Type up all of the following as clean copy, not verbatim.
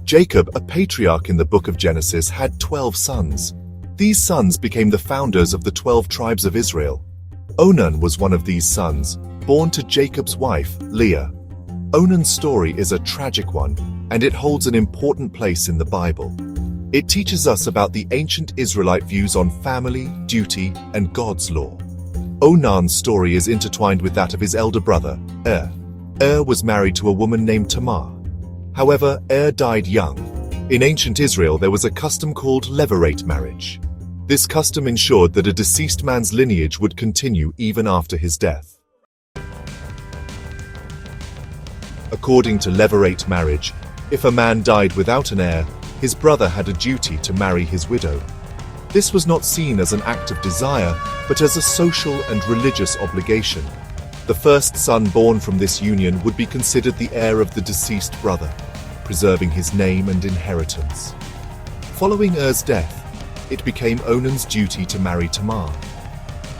Jacob, a patriarch in the book of Genesis, had 12 sons. These sons became the founders of the 12 tribes of Israel. Onan was one of these sons, born to Jacob's wife, Leah. Onan's story is a tragic one, and it holds an important place in the Bible. It teaches us about the ancient Israelite views on family, duty, and God's law. Onan's story is intertwined with that of his elder brother, was married to a woman named Tamar. However, died young. In ancient Israel, there was a custom called levirate marriage. This custom ensured that a deceased man's lineage would continue even after his death. According to levirate marriage, if a man died without an heir, his brother had a duty to marry his widow. This was not seen as an act of desire, but as a social and religious obligation. The first son born from this union would be considered the heir of the deceased brother, preserving his name and inheritance. Following death, it became Onan's duty to marry Tamar.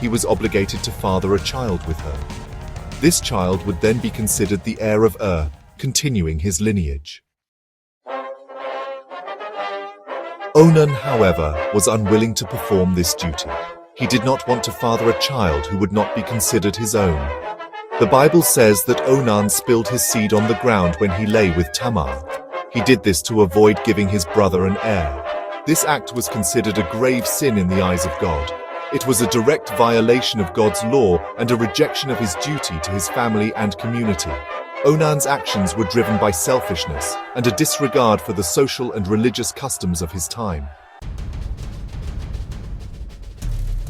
He was obligated to father a child with her. This child would then be considered the heir of continuing his lineage. Onan, however, was unwilling to perform this duty. He did not want to father a child who would not be considered his own. The Bible says that Onan spilled his seed on the ground when he lay with Tamar. He did this to avoid giving his brother an heir. This act was considered a grave sin in the eyes of God. It was a direct violation of God's law and a rejection of his duty to his family and community. Onan's actions were driven by selfishness and a disregard for the social and religious customs of his time.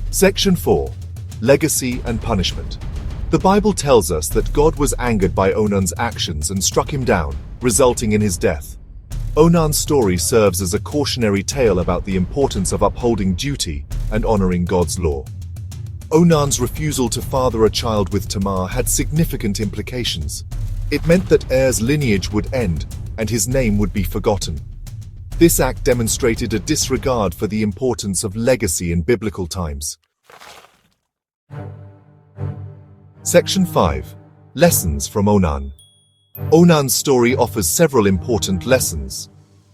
Section 4. Legacy and Punishment. The Bible tells us that God was angered by Onan's actions and struck him down, resulting in his death. Onan's story serves as a cautionary tale about the importance of upholding duty and honoring God's law. Onan's refusal to father a child with Tamar had significant implications. It meant that Er's lineage would end and his name would be forgotten. This act demonstrated a disregard for the importance of legacy in biblical times. Section 5. Lessons from Onan. Onan's story offers several important lessons.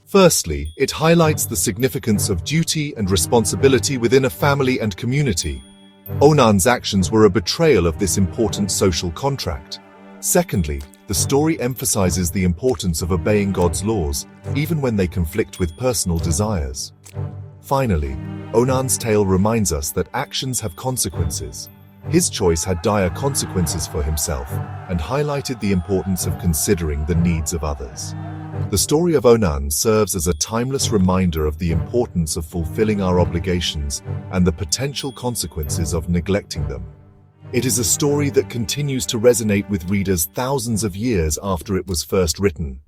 Firstly, it highlights the significance of duty and responsibility within a family and community. Onan's actions were a betrayal of this important social contract. Secondly, the story emphasizes the importance of obeying God's laws, even when they conflict with personal desires. Finally, Onan's tale reminds us that actions have consequences. His choice had dire consequences for himself and highlighted the importance of considering the needs of others. The story of Onan serves as a timeless reminder of the importance of fulfilling our obligations and the potential consequences of neglecting them. It is a story that continues to resonate with readers thousands of years after it was first written.